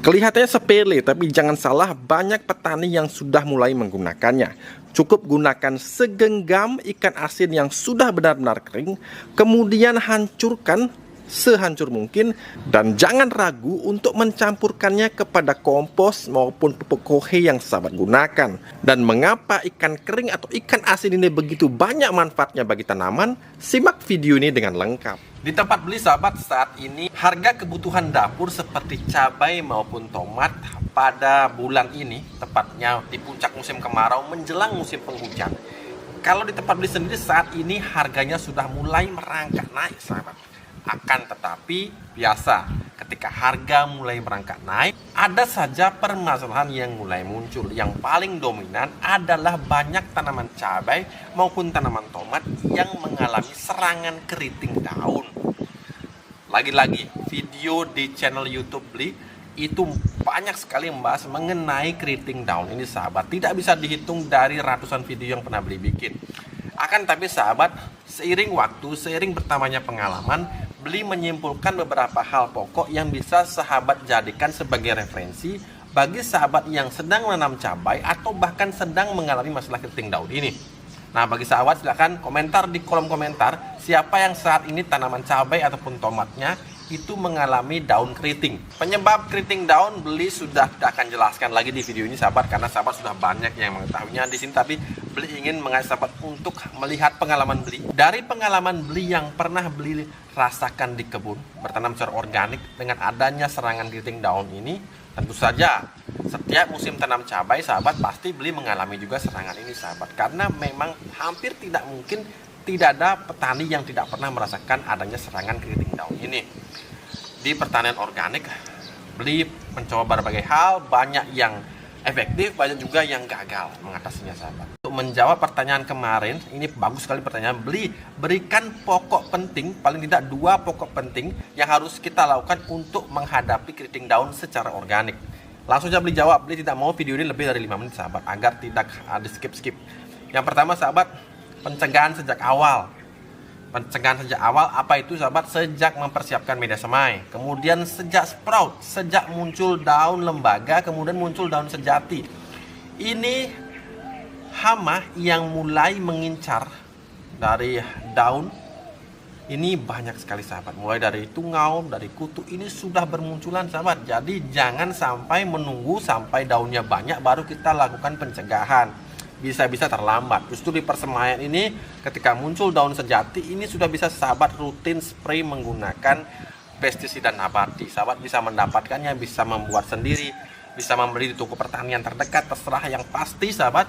Kelihatannya sepele, tapi jangan salah, banyak petani yang sudah mulai menggunakannya. Cukup gunakan segenggam ikan asin yang sudah benar-benar kering, kemudian hancurkan sehancur mungkin, dan jangan ragu untuk mencampurkannya kepada kompos maupun pupuk kohe yang sahabat gunakan. Dan mengapa ikan kering atau ikan asin ini begitu banyak manfaatnya bagi tanaman? Simak video ini dengan lengkap. Di tempat beli sahabat, saat ini harga kebutuhan dapur seperti cabai maupun tomat pada bulan ini, tepatnya di puncak musim kemarau menjelang musim penghujan, kalau di tempat beli sendiri saat ini harganya sudah mulai merangkak naik sahabat. Akan tetapi biasa, ketika harga mulai merangkak naik, ada saja permasalahan yang mulai muncul. Yang paling dominan adalah banyak tanaman cabai maupun tanaman tomat yang mengalami serangan keriting daun. Lagi-lagi, video di channel YouTube Beli itu banyak sekali membahas mengenai keriting daun ini sahabat. Tidak bisa dihitung dari ratusan video yang pernah Beli bikin. Akan tapi sahabat, seiring waktu, seiring bertambahnya pengalaman, Beli menyimpulkan beberapa hal pokok yang bisa sahabat jadikan sebagai referensi bagi sahabat yang sedang menanam cabai atau bahkan sedang mengalami masalah keriting daun ini. Nah, bagi sahabat silahkan komentar di kolom komentar siapa yang saat ini tanaman cabai ataupun tomatnya itu mengalami daun keriting. Penyebab keriting daun Beli sudah tidak akan jelaskan lagi di video ini sahabat, karena sahabat sudah banyak yang mengetahuinya di sini, tapi Beli ingin mengajak sahabat untuk melihat pengalaman Beli. Dari pengalaman Beli yang pernah Beli rasakan di kebun bertanam secara organik dengan adanya serangan keriting daun ini, tentu saja setiap musim tanam cabai sahabat pasti Beli mengalami juga serangan ini sahabat, karena memang hampir tidak mungkin tidak ada petani yang tidak pernah merasakan adanya serangan keriting daun ini. Di pertanian organik Beli mencoba berbagai hal, banyak yang efektif, banyak juga yang gagal mengatasinya sahabat. Untuk menjawab pertanyaan kemarin, ini bagus sekali pertanyaan, Beli berikan pokok penting, paling tidak 2 pokok penting yang harus kita lakukan untuk menghadapi keriting daun secara organik. Langsung saja Beli jawab. Beli tidak mau video ini lebih dari 5 menit sahabat, agar tidak ada skip-skip. Yang pertama sahabat, pencegahan sejak awal. Pencegahan sejak awal apa itu sahabat? Sejak mempersiapkan media semai, kemudian sejak sprout, sejak muncul daun lembaga, kemudian muncul daun sejati. Ini hama yang mulai mengincar dari daun ini banyak sekali sahabat, mulai dari tungau, dari kutu, ini sudah bermunculan sahabat. Jadi jangan sampai menunggu sampai daunnya banyak baru kita lakukan pencegahan, bisa-bisa terlambat. Justru di persemaian ini ketika muncul daun sejati ini sudah bisa sahabat rutin spray menggunakan pestisida nabati. Sahabat bisa mendapatkannya, bisa membuat sendiri, bisa membeli di toko pertanian terdekat, terserah. Yang pasti sahabat,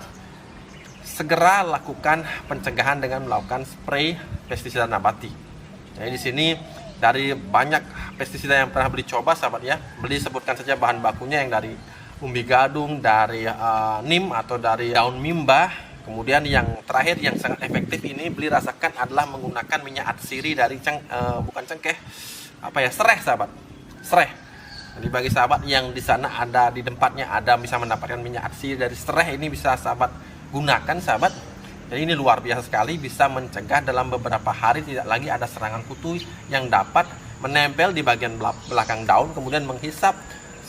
segera lakukan pencegahan dengan melakukan spray pestisida nabati. Jadi di sini dari banyak pestisida yang pernah Beli coba sahabat ya, Beli sebutkan saja bahan bakunya yang dari umbi gadung, dari nim atau dari daun mimba. Kemudian yang terakhir yang sangat efektif ini Beli rasakan adalah menggunakan minyak atsiri dari bukan cengkeh, sereh sahabat, sereh. Jadi bagi sahabat yang di sana ada, di tempatnya ada bisa mendapatkan minyak atsiri dari sereh, ini bisa sahabat gunakan sahabat. Jadi ini luar biasa sekali, bisa mencegah dalam beberapa hari tidak lagi ada serangan kutu yang dapat menempel di bagian belakang daun, kemudian menghisap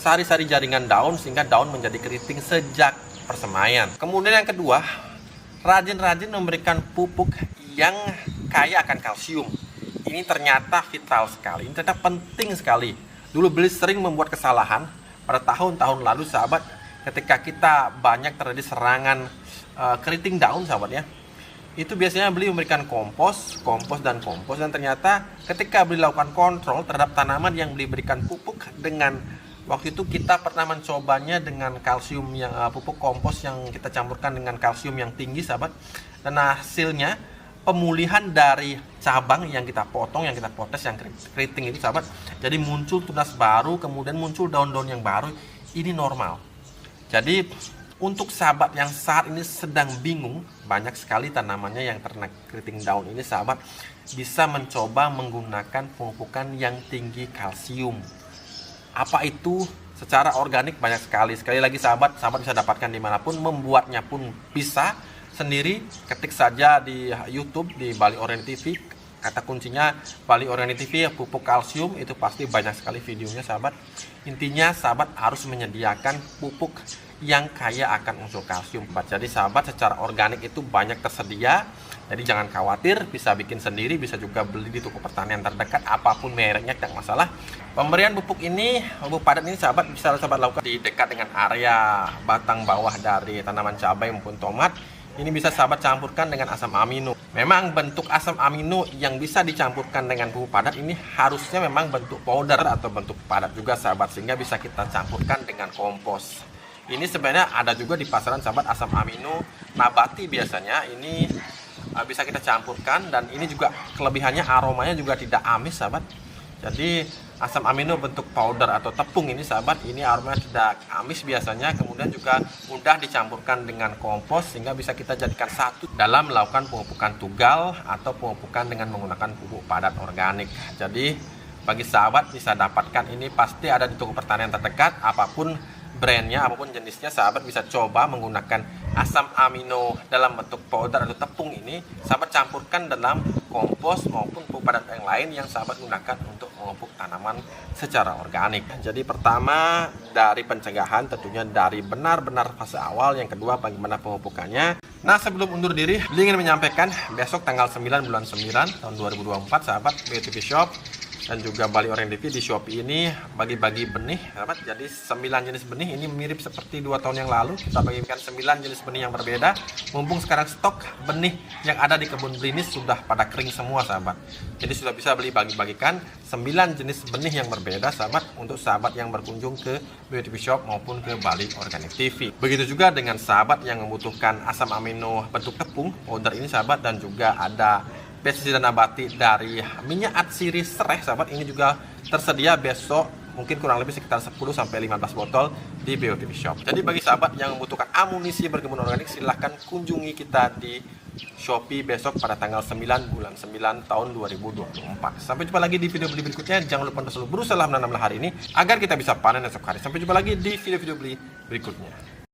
sari-sari jaringan daun sehingga daun menjadi keriting sejak persemaian. Kemudian yang kedua, rajin-rajin memberikan pupuk yang kaya akan kalsium. Ini ternyata vital sekali, ini ternyata penting sekali. Dulu Beli sering membuat kesalahan pada tahun-tahun lalu sahabat, ketika kita banyak terjadi serangan keriting daun sahabat ya, itu biasanya Beli memberikan kompos dan ternyata ketika Beli lakukan kontrol terhadap tanaman yang Beli berikan pupuk dengan, waktu itu kita pernah mencobanya dengan kalsium yang pupuk kompos yang kita campurkan dengan kalsium yang tinggi sahabat, dan hasilnya pemulihan dari cabang yang kita potong, yang kita potes, yang keriting itu sahabat, jadi muncul tunas baru, kemudian muncul daun-daun yang baru. Ini normal. Jadi untuk sahabat yang saat ini sedang bingung, banyak sekali tanamannya yang terkena keriting daun ini sahabat, bisa mencoba menggunakan pemupukan yang tinggi kalsium. Apa itu? Secara organik banyak sekali. Sekali lagi sahabat bisa dapatkan dimanapun, membuatnya pun bisa sendiri. Ketik saja di YouTube, di Bali Orange TV, Kata kuncinya Bali Organik TV, pupuk kalsium itu pasti banyak sekali videonya sahabat. Intinya sahabat harus menyediakan pupuk yang kaya akan unsur kalsium. Jadi sahabat, secara organik itu banyak tersedia. Jadi jangan khawatir, bisa bikin sendiri, bisa juga beli di toko pertanian terdekat, apapun mereknya tidak masalah. Pemberian pupuk ini, pupuk padat ini sahabat bisa sahabat lakukan di dekat dengan area batang bawah dari tanaman cabai maupun tomat. Ini bisa sahabat campurkan dengan asam amino. Memang bentuk asam amino yang bisa dicampurkan dengan pupuk padat ini harusnya memang bentuk powder atau bentuk padat juga sahabat, sehingga bisa kita campurkan dengan kompos. Ini sebenarnya ada juga di pasaran sahabat, asam amino nabati biasanya ini bisa kita campurkan, dan ini juga kelebihannya aromanya juga tidak amis sahabat. Jadi asam amino bentuk powder atau tepung ini sahabat, ini aromanya tidak amis biasanya, kemudian juga mudah dicampurkan dengan kompos sehingga bisa kita jadikan satu dalam melakukan pemupukan tugal atau pemupukan dengan menggunakan pupuk padat organik. Jadi bagi sahabat bisa dapatkan ini pasti ada di toko pertanian terdekat, apapun brandnya, apapun jenisnya, sahabat bisa coba menggunakan asam amino dalam bentuk powder atau tepung ini, sahabat campurkan dalam kompos maupun pupuk padat yang lain yang sahabat gunakan untuk memupuk tanaman secara organik. Jadi pertama dari pencegahan, tentunya dari benar-benar fase awal. Yang kedua bagaimana pemupukannya. Nah, sebelum undur diri, ingin menyampaikan besok tanggal 9 bulan 9 tahun 2024 sahabat, BTV Shop dan juga Bali Organik TV di Shopee ini bagi-bagi benih sahabat. Jadi 9 jenis benih ini mirip seperti 2 tahun yang lalu, kita bagikan 9 jenis benih yang berbeda. Mumpung sekarang stok benih yang ada di kebun Blinis sudah pada kering semua sahabat, jadi sudah bisa beli bagi-bagikan 9 jenis benih yang berbeda sahabat, untuk sahabat yang berkunjung ke BTV Shop maupun ke Bali Organik TV. Begitu juga dengan sahabat yang membutuhkan asam amino bentuk tepung powder ini sahabat, dan juga ada pestisida nabati dari minyak atsiri sereh sahabat, ini juga tersedia besok, mungkin kurang lebih sekitar 10-15 botol di BOTV Shop. Jadi bagi sahabat yang membutuhkan amunisi berkebun organik, silahkan kunjungi kita di Shopee besok pada tanggal 9 bulan 9 tahun 2024. Sampai jumpa lagi di video beli berikutnya. Jangan lupa untuk selalu berusaha menanamlah hari ini agar kita bisa panen esok hari. Sampai jumpa lagi di video-video beli berikutnya.